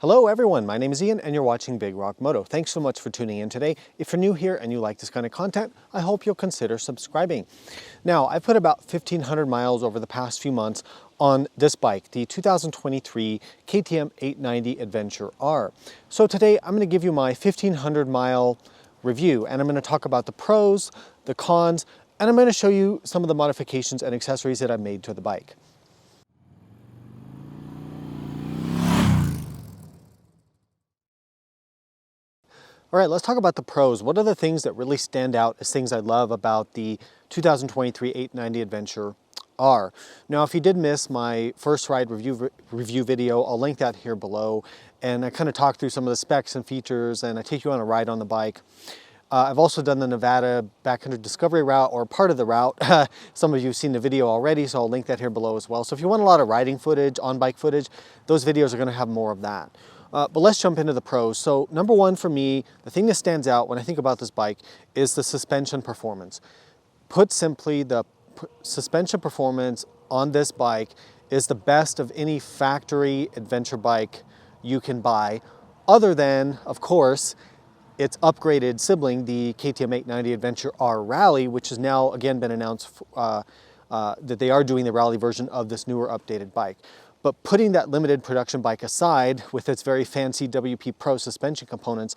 Hello everyone, my name is Ian and you're watching Big Rock Moto. Thanks so much for tuning in today. If you're new here and you like this kind of content, I hope you'll consider subscribing. Now, I've put about 1,500 miles over the past few months on this bike, the 2023 KTM 890 Adventure R. So today I'm going to give you my 1,500 mile review and I'm going to talk about the pros, the cons, and I'm going to show you some of the modifications and accessories that I've made to the bike. All right, let's talk about the pros. What are the things that really stand out as things I love about the 2023 890 Adventure R? Now, if you did miss my first ride review video, I'll link that here below. And I kind of talk through some of the specs and features, and I take you on a ride on the bike. I've also done the Nevada backcountry discovery route, or part of the route. Some of you have seen the video already, so I'll link that here below as well. So if you want a lot of riding footage, on-bike footage, those videos are going to have more of that. But let's jump into the pros. So number one for me, the thing that stands out when I think about this bike is the suspension performance. Put simply, the suspension performance on this bike is the best of any factory adventure bike you can buy, other than, of course, its upgraded sibling, the KTM 890 Adventure R Rally, which has now again been announced that they are doing the rally version of this newer updated bike. But putting that limited production bike aside with its very fancy WP Pro suspension components,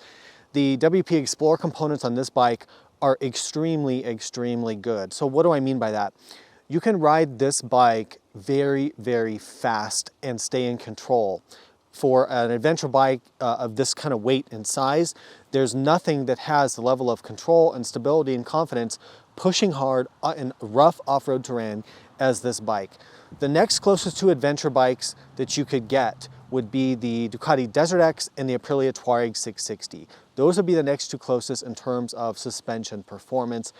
the WP Explorer components on this bike are extremely, extremely good. So what do I mean by that? You can ride this bike very, very fast and stay in control. For an adventure bike of this kind of weight and size, there's nothing that has the level of control and stability and confidence pushing hard in rough off-road terrain as this bike. The next closest to adventure bikes that you could get would be the Ducati Desert X and the Aprilia Touareg 660. Those would be the next two closest in terms of suspension performance.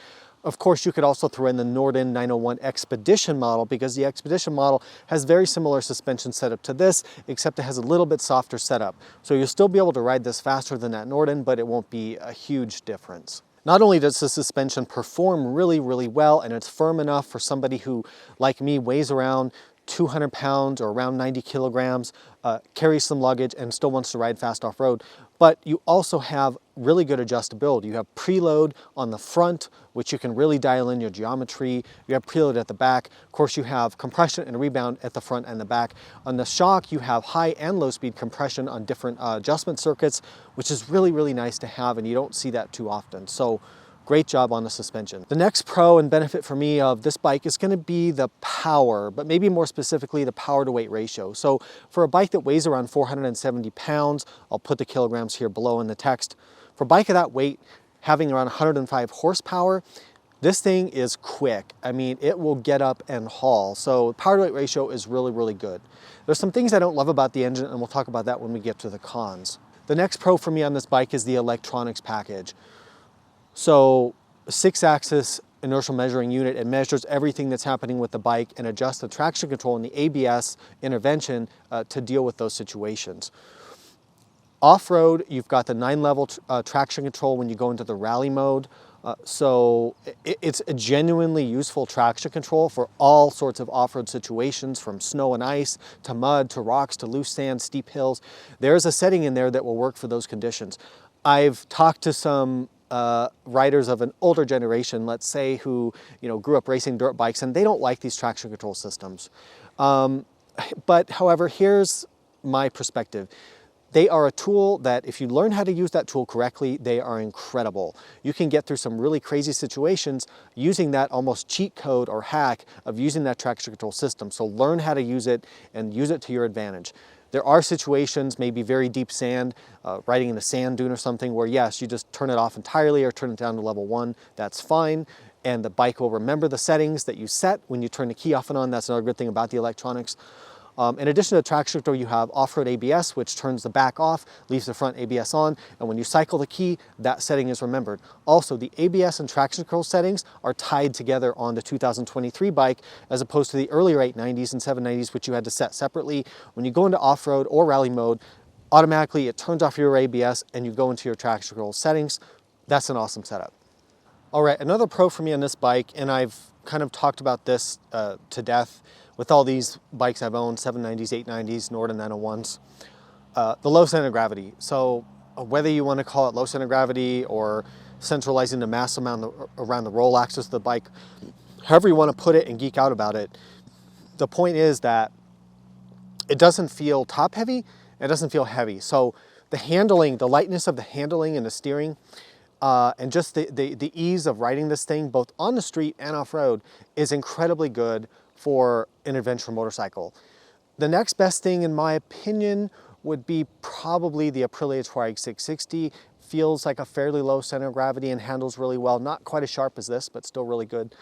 Of course, you could also throw in the Norden 901 Expedition model, because the Expedition model has very similar suspension setup to this, except it has a little bit softer setup. So you'll still be able to ride this faster than that Norden, but it won't be a huge difference. Not only does the suspension perform really, really well, and it's firm enough for somebody who, like me, weighs around 200 pounds or around 90 kilograms, carries some luggage and still wants to ride fast off-road, but you also have really good adjustability. You have preload on the front, which you can really dial in your geometry. You have preload at the back. Of course, you have compression and rebound at the front and the back. On the shock, you have high and low speed compression on different adjustment circuits, which is really, really nice to have, and you don't see that too often. So great job on the suspension. The next pro and benefit for me of this bike is going to be the power, but maybe more specifically the power to weight ratio. So for a bike that weighs around 470 pounds, I'll put the kilograms here below in the text. For a bike of that weight, having around 105 horsepower, this thing is quick. I mean, it will get up and haul. So power to weight ratio is really, really good. There's some things I don't love about the engine, and we'll talk about that when we get to the cons. The next pro for me on this bike is the electronics package. So a 6-axis inertial measuring unit, it measures everything that's happening with the bike and adjusts the traction control and the ABS intervention to deal with those situations. Off-road, you've got the 9-level traction control when you go into the rally mode. So it's a genuinely useful traction control for all sorts of off-road situations, from snow and ice to mud to rocks to loose sand, steep hills. There's a setting in there that will work for those conditions. I've talked to some riders of an older generation, let's say, who grew up racing dirt bikes, and they don't like these traction control systems. But however, here's my perspective. They are a tool that, if you learn how to use that tool correctly, they are incredible. You can get through some really crazy situations using that almost cheat code or hack of using that traction control system. So learn how to use it and use it to your advantage. There are situations, maybe very deep sand, riding in a sand dune or something, where yes, you just turn it off entirely or turn it down to level 1. That's fine. And the bike will remember the settings that you set when you turn the key off and on. That's another good thing about the electronics. In addition to the traction control, you have off-road ABS, which turns the back off, leaves the front ABS on, and when you cycle the key, that setting is remembered. Also, the ABS and traction control settings are tied together on the 2023 bike, as opposed to the earlier 890s and 790s, which you had to set separately. When you go into off-road or rally mode, automatically it turns off your ABS and you go into your traction control settings. That's an awesome setup. All right, another pro for me on this bike, and I've kind of talked about this to death with all these bikes I've owned, 790s, 890s, Norden 901s. the low center of gravity. So whether you want to call it low center of gravity or centralizing the mass amount around the roll axis of the bike, however you want to put it and geek out about it, the point is that it doesn't feel top heavy, it doesn't feel heavy. So the handling, the lightness of the handling and the steering, and just the ease of riding this thing, both on the street and off-road, is incredibly good for an adventure motorcycle. The next best thing, in my opinion, would be probably the Aprilia Touareg 660. Feels like a fairly low center of gravity and handles really well. Not quite as sharp as this, but still really good.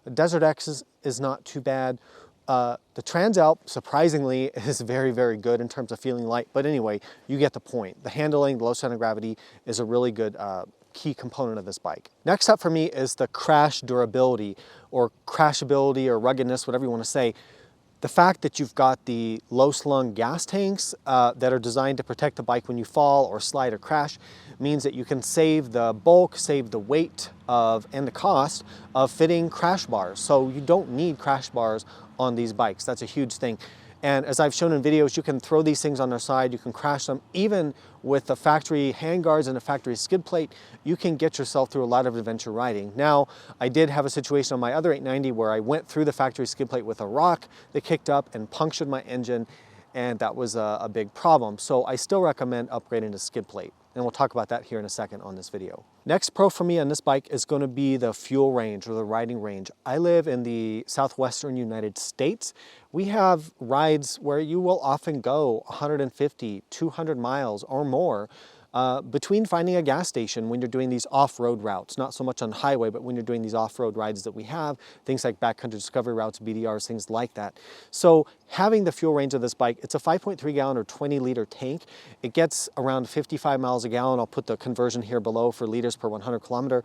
The Desert X is not too bad. The Transalp, surprisingly, is very, very good in terms of feeling light. But anyway, you get the point. The handling, the low center of gravity is a really good key component of this bike. Next up for me is the crash durability, or crashability, or ruggedness, whatever you want to say. The fact that you've got the low slung gas tanks that are designed to protect the bike when you fall or slide or crash means that you can save the bulk, save the weight of, and the cost of fitting crash bars. So you don't need crash bars on these bikes. That's a huge thing. And as I've shown in videos, you can throw these things on their side, you can crash them. Even with the factory handguards and the factory skid plate, you can get yourself through a lot of adventure riding. Now, I did have a situation on my other 890 where I went through the factory skid plate with a rock that kicked up and punctured my engine, and that was a big problem. So I still recommend upgrading to skid plate. And we'll talk about that here in a second on this video. Next pro for me on this bike is going to be the fuel range, or the riding range. I live in the southwestern United States. We have rides where you will often go 150, 200 miles or more between finding a gas station when you're doing these off-road routes. Not so much on the highway, but when you're doing these off-road rides that we have, things like backcountry discovery routes, BDRs, things like that. So having the fuel range of this bike, it's a 5.3 gallon or 20 liter tank. It gets around 55 miles a gallon. I'll put the conversion here below for liters per 100 kilometer.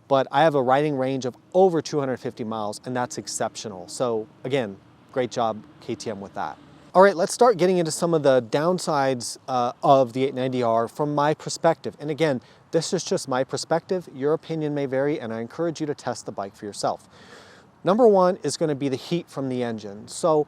But I have a riding range of over 250 miles, and that's exceptional. So again, great job KTM with that. All right, let's start getting into some of the downsides of the 890R from my perspective. And again, this is just my perspective. Your opinion may vary, and I encourage you to test the bike for yourself. Number one is going to be the heat from the engine. So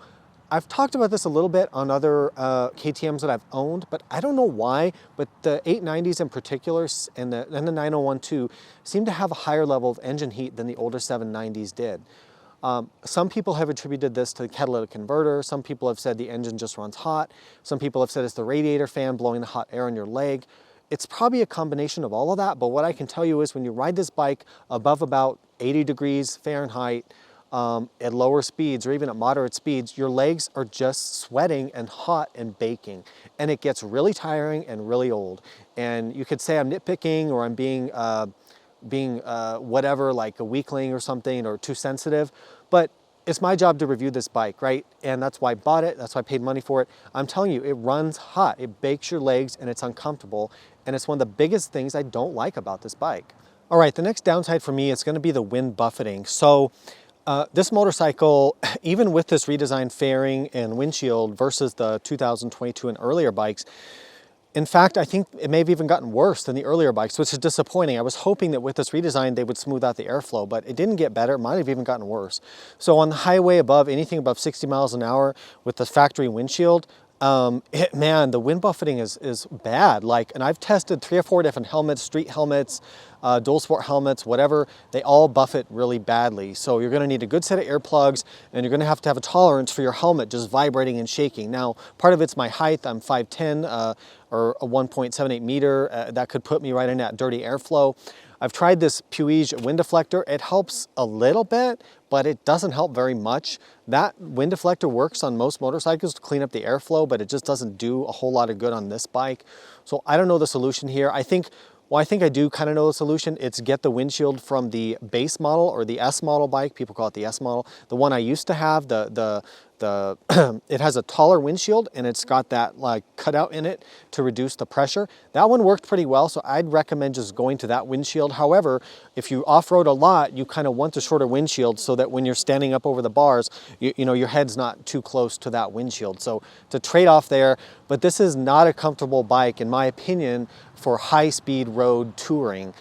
I've talked about this a little bit on other KTMs that I've owned, but I don't know why, but the 890s in particular, and the 901 too, seem to have a higher level of engine heat than the older 790s did. Some people have attributed this to the catalytic converter. Some people have said the engine just runs hot. Some people have said it's the radiator fan blowing the hot air on your leg. It's probably a combination of all of that, but what I can tell you is when you ride this bike above about 80 degrees Fahrenheit at lower speeds, or even at moderate speeds, your legs are just sweating and hot and baking. And it gets really tiring and really old. And you could say I'm nitpicking, or I'm being whatever, like a weakling or something, or too sensitive, but it's my job to review this bike, right? And that's why I bought it, that's why I paid money for it. I'm telling you, it runs hot, it bakes your legs, and it's uncomfortable, and it's one of the biggest things I don't like about this bike. All right, the next downside for me is going to be the wind buffeting. So this motorcycle, even with this redesigned fairing and windshield versus the 2022 and earlier bikes, in fact, I think it may have even gotten worse than the earlier bikes, which is disappointing. I was hoping that with this redesign, they would smooth out the airflow, but it didn't get better. It might have even gotten worse. So on the highway anything above 60 miles an hour with the factory windshield, man, the wind buffeting is bad. And I've tested 3 or 4 different helmets, street helmets, dualsport helmets, whatever. They all buffet really badly. So you're going to need a good set of earplugs, and you're going to have a tolerance for your helmet just vibrating and shaking. Now, part of it's my height. I'm 5'10", or a 1.78 meter. That could put me right in that dirty airflow. I've tried this Puig wind deflector. It helps a little bit, but it doesn't help very much. That wind deflector works on most motorcycles to clean up the airflow, but it just doesn't do a whole lot of good on this bike. So I don't know the solution here. I think I do kind of know the solution. It's get the windshield from the base model, or the S model bike. People call it the S model. The one I used to have, it has a taller windshield, and it's got that cutout in it to reduce the pressure. That one worked pretty well, so I'd recommend just going to that windshield. However, if you off-road a lot, you kind of want the shorter windshield so that when you're standing up over the bars, you know, your head's not too close to that windshield. So it's a trade-off there, but this is not a comfortable bike, in my opinion, for high-speed road touring.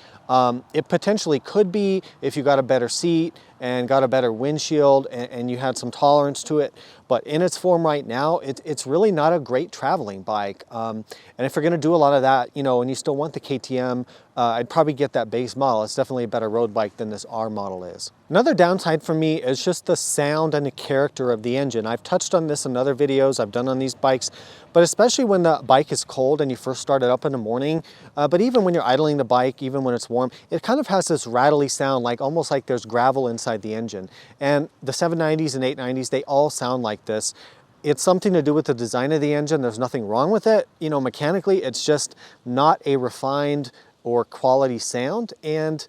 It potentially could be if you got a better seat and got a better windshield and you had some tolerance to it. But in its form right now, it's really not a great traveling bike. And if you're gonna do a lot of that, you know, and you still want the KTM, I'd probably get that base model. It's definitely a better road bike than this R model is. Another downside for me is just the sound and the character of the engine. I've touched on this in other videos I've done on these bikes, but especially when the bike is cold and you first start it up in the morning, but even when you're idling the bike, even when it's warm, it kind of has this rattly sound, like almost like there's gravel inside the engine. And the 790s and 890s, they all sound like this. It's something to do with the design of the engine. There's nothing wrong with it. You know, mechanically, it's just not a refined or quality sound. And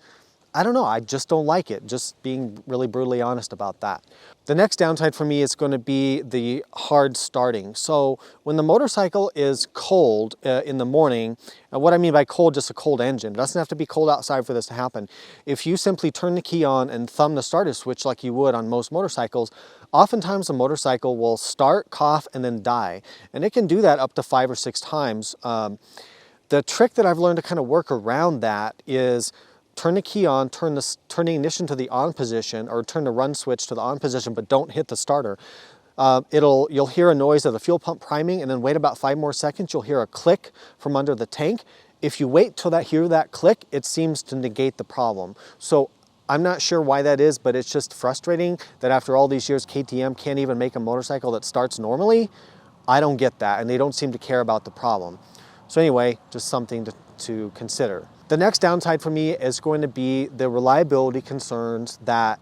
I don't know, I just don't like it, just being really brutally honest about that. The next downside for me is going to be the hard starting. So when the motorcycle is cold in the morning, and what I mean by cold, just a cold engine, it doesn't have to be cold outside for this to happen. If you simply turn the key on and thumb the starter switch like you would on most motorcycles, oftentimes the motorcycle will start, cough, and then die. And it can do that up to 5 or 6 times. The trick that I've learned to kind of work around that is turn the key on, turn the ignition to the on position, or turn the run switch to the on position, but don't hit the starter. You'll hear a noise of the fuel pump priming, and then wait about 5 more seconds, you'll hear a click from under the tank. If you wait till hear that click, it seems to negate the problem. So I'm not sure why that is, but it's just frustrating that after all these years, KTM can't even make a motorcycle that starts normally. I don't get that, and they don't seem to care about the problem. So anyway, just something to consider. The next downside for me is going to be the reliability concerns that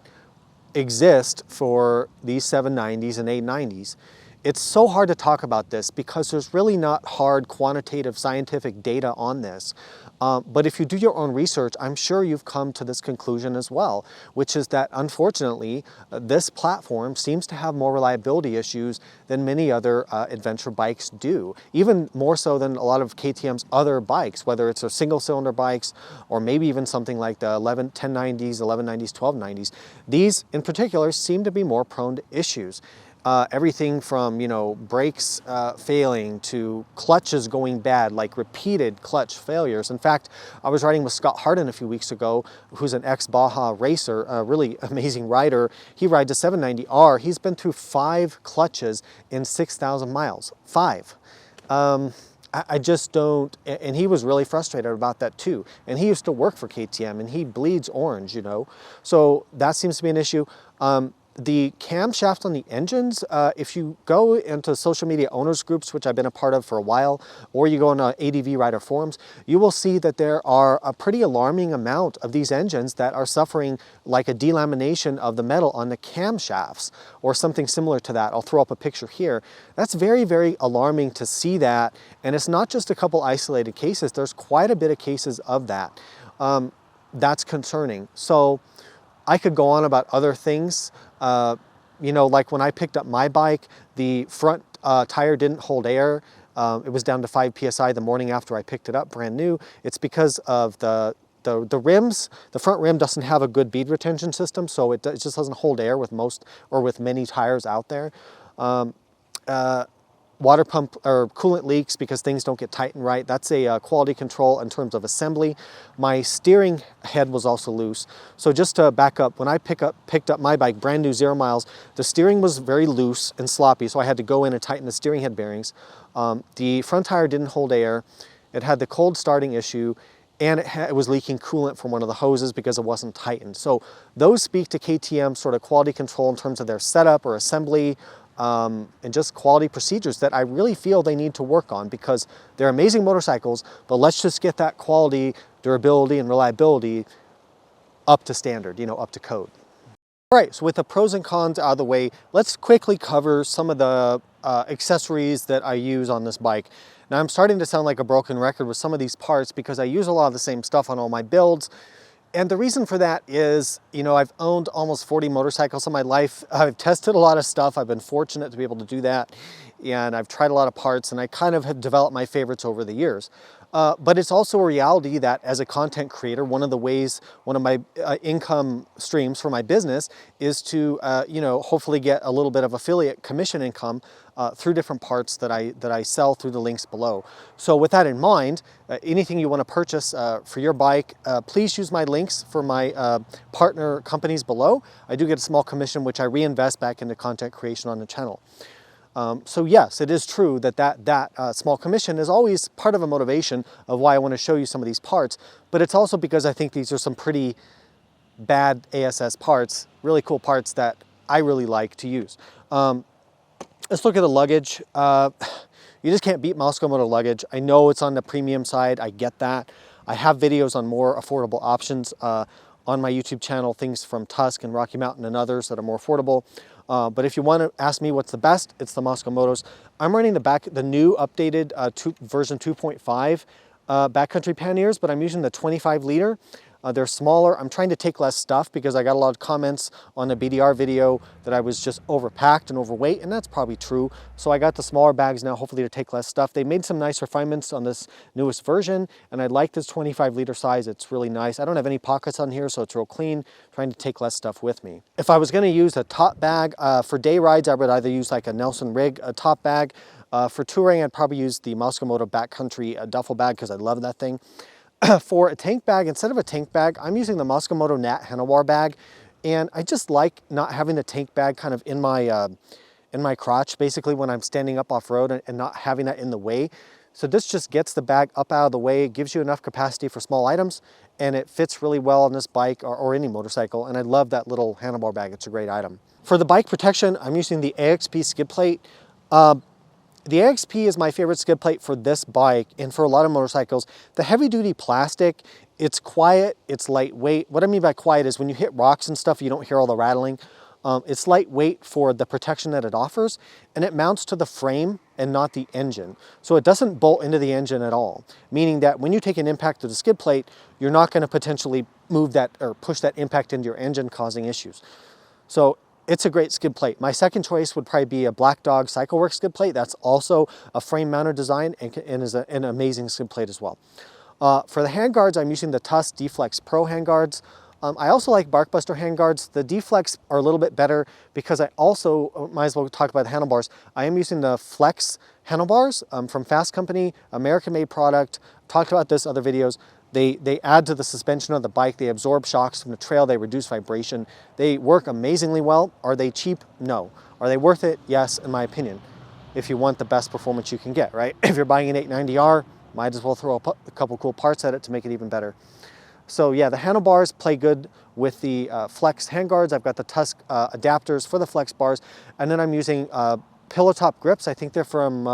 exist for these 790s and 890s. It's so hard to talk about this because there's really not hard quantitative scientific data on this. But if you do your own research, I'm sure you've come to this conclusion as well, which is that unfortunately, this platform seems to have more reliability issues than many other adventure bikes do, even more so than a lot of KTM's other bikes, whether it's their single-cylinder bikes or maybe even something like the 1090s, 1190s, 1290s. These in particular seem to be more prone to issues. Everything from, you know, brakes failing to clutches going bad, like repeated clutch failures. In fact, I was riding with Scott Harden a few weeks ago, who's an ex-Baja racer, a really amazing rider. He rides a 790R. He's been through 5 clutches in 6,000 miles. 5. I just don't, and he was really frustrated about that too. And he used to work for KTM, and he bleeds orange, you know. So that seems to be an issue. The camshafts on the engines, if you go into social media owners groups, which I've been a part of for a while, or you go on ADV rider forums, you will see that there are a pretty alarming amount of these engines that are suffering like a delamination of the metal on the camshafts or something similar to that. I'll throw up a picture here. That's very, very alarming to see that. And it's not just a couple isolated cases. There's quite a bit of cases of that. That's concerning. So I could go on about other things. You know, like when I picked up my bike, the front tire didn't hold air. It was down to 5 PSI the morning after I picked it up, brand new. It's because of the rims. The front rim doesn't have a good bead retention system, so it just doesn't hold air with most or with many tires out there. Water pump or coolant leaks because things don't get tightened right. That's a quality control in terms of assembly. My steering head was also loose. So just to back up, when I picked up my bike, brand new 0 miles, the steering was very loose and sloppy, so I had to go in and tighten the steering head bearings. The front tire didn't hold air. It had the cold starting issue, and it was leaking coolant from one of the hoses because it wasn't tightened. So those speak to KTM sort of quality control in terms of their setup or assembly, and just quality procedures that I really feel they need to work on, because they're amazing motorcycles, but let's just get that quality, durability, and reliability up to standard, you know, up to code. All right, so with the pros and cons out of the way, let's quickly cover some of the accessories that I use on this bike. Now, I'm starting to sound like a broken record with some of these parts because I use a lot of the same stuff on all my builds. And the reason for that is, you know, I've owned almost 40 motorcycles in my life. I've tested a lot of stuff. I've been fortunate to be able to do that. and I've tried a lot of parts, and I kind of have developed my favorites over the years. But it's also a reality that as a content creator, one of my income streams for my business is to, hopefully get a little bit of affiliate commission income through different parts that I sell through the links below. So with that in mind, anything you want to purchase for your bike, please use my links for my partner companies below. I do get a small commission, which I reinvest back into content creation on the channel. So yes, it is true that small commission is always part of a motivation of why I want to show you some of these parts, but it's also because I think these are some pretty bad ASS parts, really cool parts that I really like to use. Let's look at the luggage. You just can't beat Moto luggage. I know it's on the premium side, I get that. I have videos on more affordable options on my YouTube channel, things from Tusk and Rocky Mountain and others that are more affordable. But if you want to ask me what's the best, it's the Motos. I'm running the new updated version 2.5 backcountry panniers, but I'm using the 25 liter. They're smaller. I'm trying to take less stuff because I got a lot of comments on the BDR video that I was just overpacked and overweight, and that's probably true. So I got the smaller bags now, hopefully to take less stuff. They made some nice refinements on this newest version, and I like this 25 liter size. It's really nice. I don't have any pockets on here, so it's real clean, trying to take less stuff with me. If I was gonna use a top bag for day rides, I would either use like a Nelson Rig top bag. For touring, I'd probably use the Moto backcountry duffel bag because I love that thing. For a tank bag, instead of a tank bag, I'm using the Moto Nat handlebar bag, and I just like not having the tank bag kind of in my crotch, basically when I'm standing up off-road, and not having that in the way. So this just gets the bag up out of the way, gives you enough capacity for small items, and it fits really well on this bike or any motorcycle, and I love that little handlebar bag. It's a great item. For the bike protection, I'm using the AXP skid plate. The AXP is my favorite skid plate for this bike and for a lot of motorcycles. The heavy duty plastic, it's quiet, it's lightweight. What I mean by quiet is when you hit rocks and stuff, you don't hear all the rattling. It's lightweight for the protection that it offers, and it mounts to the frame and not the engine. So it doesn't bolt into the engine at all, meaning that when you take an impact to the skid plate, you're not going to potentially move that or push that impact into your engine, causing issues. So it's a great skid plate. My second choice would probably be a Black Dog CycleWorks skid plate. That's also a frame mounted design and is an amazing skid plate as well. For the handguards, I'm using the Tusk D-Flex Pro handguards. I also like Barkbuster handguards. The D-Flex are a little bit better because I also, might as well talk about the handlebars. I am using the Flex handlebars from Fast Company, American-made product. Talked about this in other videos. They add to the suspension of the bike. They absorb shocks from the trail. They reduce vibration. They work amazingly well. Are they cheap? No. Are they worth it? Yes, in my opinion, if you want the best performance you can get, right? If you're buying an 890R, might as well throw a couple cool parts at it to make it even better. So yeah, the handlebars play good with the Flex handguards. I've got the Tusk adapters for the Flex bars, and then I'm using pillow top grips. I think they're from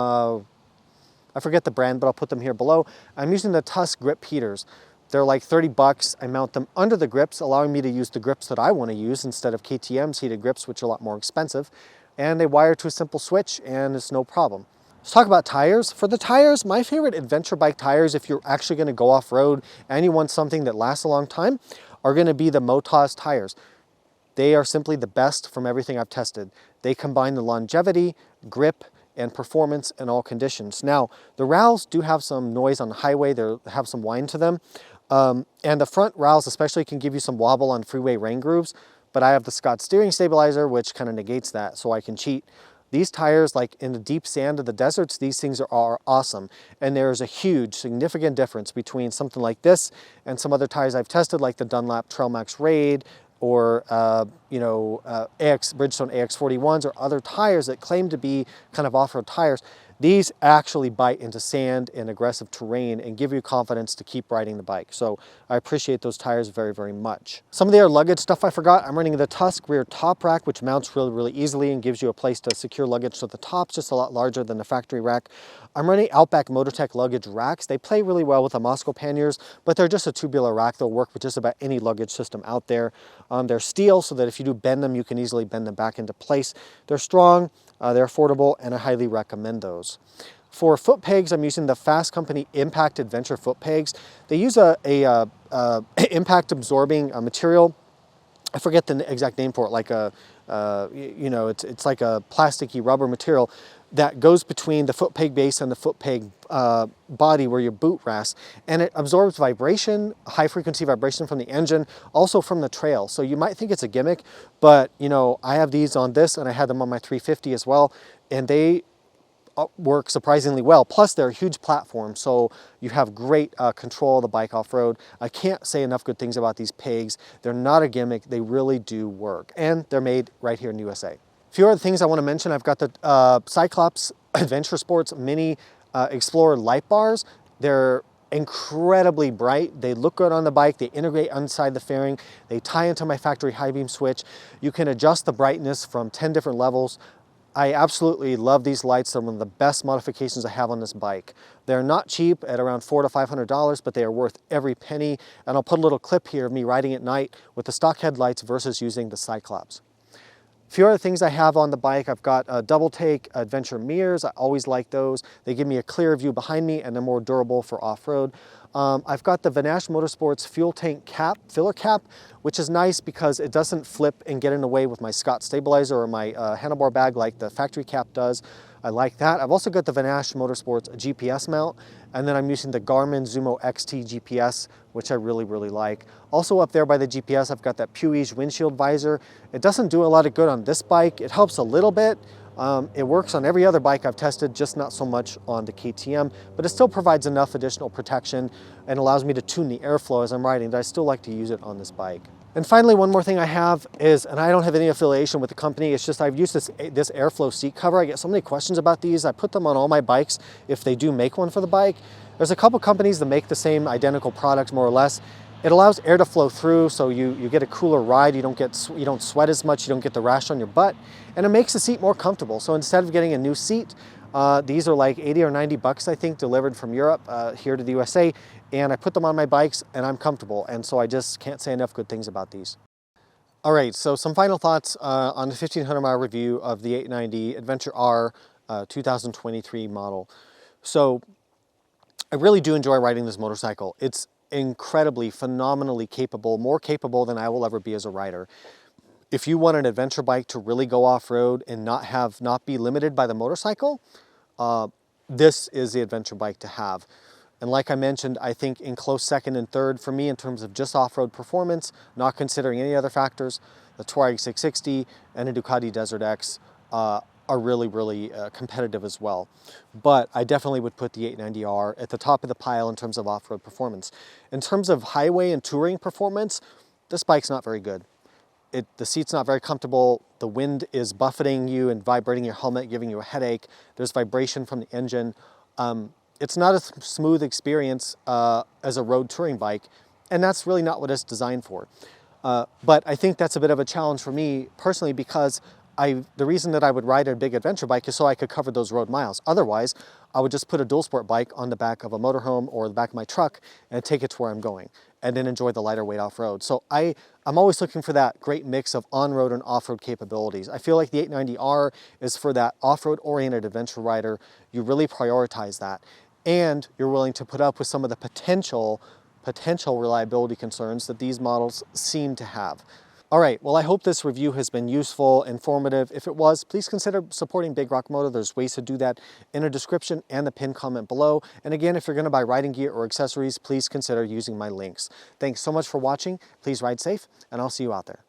I forget the brand, but I'll put them here below. I'm using the Tusk grip heaters. They're like 30 bucks. I mount them under the grips, allowing me to use the grips that I want to use instead of KTM's heated grips, which are a lot more expensive. And they wire to a simple switch, and it's no problem. Let's talk about tires. For the tires, my favorite adventure bike tires, if you're actually going to go off-road and you want something that lasts a long time, are going to be the Moto tires. They are simply the best from everything I've tested. They combine the longevity, grip, and performance in all conditions. Now, the Rattles do have some noise on the highway. They have some whine to them. And the front Rattles especially can give you some wobble on freeway rain grooves, but I have the Scott steering stabilizer, which kind of negates that, so I can cheat. These tires, like in the deep sand of the deserts, these things are awesome. And there's a huge, significant difference between something like this and some other tires I've tested, like the Dunlop Trailmax Raid, or Bridgestone AX41s, or other tires that claim to be kind of off-road tires. These actually bite into sand and aggressive terrain and give you confidence to keep riding the bike. So I appreciate those tires very, very much. Some of the other luggage stuff I forgot. I'm running the Tusk rear top rack, which mounts really, really easily and gives you a place to secure luggage. So the top's just a lot larger than the factory rack. I'm running Outback Mototech luggage racks. They play really well with the Moto panniers, but they're just a tubular rack. They'll work with just about any luggage system out there. They're steel, so that if you do bend them, you can easily bend them back into place. They're strong, they're affordable, and I highly recommend those. For foot pegs, I'm using the Fast Company Impact Adventure foot pegs. They use a impact absorbing material. I forget the exact name for it, like it's like a plasticky rubber material. that goes between the foot peg base and the foot peg body where your boot rests, and it absorbs vibration, high frequency vibration from the engine, also from the trail. So you might think it's a gimmick, but you know, I have these on this and I had them on my 350 as well, and they work surprisingly well. Plus they're a huge platform, so you have great control of the bike off-road. I can't say enough good things about these pegs. They're not a gimmick, they really do work, and they're made right here in the USA. A few other things I want to mention. I've got the Cyclops Adventure Sports Mini Explorer light bars. They're incredibly bright. They look good on the bike. They integrate inside the fairing. They tie into my factory high beam switch. You can adjust the brightness from 10 different levels. I absolutely love these lights. They're one of the best modifications I have on this bike. They're not cheap, at around $400 to $500, but they are worth every penny. And I'll put a little clip here of me riding at night with the stock headlights versus using the Cyclops. A few other things I have on the bike. I've got double take adventure mirrors. I always like those. They give me a clear view behind me and they're more durable for off-road. I've got the Vanash Motorsports fuel tank cap, filler cap, which is nice because it doesn't flip and get in the way with my Scott stabilizer or my handlebar bag like the factory cap does. I like that. I've also got the Vanash Motorsports GPS mount, and then I'm using the Garmin Zumo XT GPS, which I really, really like. Also up there by the GPS, I've got that Puig windshield visor. It doesn't do a lot of good on this bike. It helps a little bit. It works on every other bike I've tested, just not so much on the KTM, but it still provides enough additional protection and allows me to tune the airflow as I'm riding, that I still like to use it on this bike. And finally, one more thing I have is, and I don't have any affiliation with the company, it's just I've used this airflow seat cover. I get so many questions about these. I put them on all my bikes if they do make one for the bike. There's a couple companies that make the same identical product more or less. It allows air to flow through, so you get a cooler ride. You don't sweat as much. You don't get the rash on your butt, and it makes the seat more comfortable. So instead of getting a new seat, these are like 80 or 90 bucks, I think, delivered from Europe here to the USA, and I put them on my bikes and I'm comfortable, and so I just can't say enough good things about these. All right, so some final thoughts on the 1500 mile review of the 890 Adventure R 2023 model. So I really do enjoy riding this motorcycle. It's incredibly, phenomenally capable, more capable than I will ever be as a rider. If you want an adventure bike to really go off-road and not be limited by the motorcycle, this is the adventure bike to have. And like I mentioned, I think in close second and third for me in terms of just off-road performance, not considering any other factors, the Touareg 660 and the Ducati Desert X are really, really competitive as well. But I definitely would put the 890R at the top of the pile in terms of off-road performance. In terms of highway and touring performance, this bike's not very good. The seat's not very comfortable. The wind is buffeting you and vibrating your helmet, giving you a headache. There's vibration from the engine. It's not a smooth experience as a road touring bike, and that's really not what it's designed for. But I think that's a bit of a challenge for me personally, because the reason that I would ride a big adventure bike is so I could cover those road miles. Otherwise, I would just put a dual sport bike on the back of a motorhome or the back of my truck and take it to where I'm going, and then enjoy the lighter weight off-road. So I'm always looking for that great mix of on-road and off-road capabilities. I feel like the 890R is for that off-road oriented adventure rider. You really prioritize that, and you're willing to put up with some of the potential reliability concerns that these models seem to have. All right, well, I hope this review has been useful, informative. If it was, please consider supporting Big Rock Moto. There's ways to do that in the description and the pinned comment below. And again, if you're gonna buy riding gear or accessories, please consider using my links. Thanks so much for watching. Please ride safe, and I'll see you out there.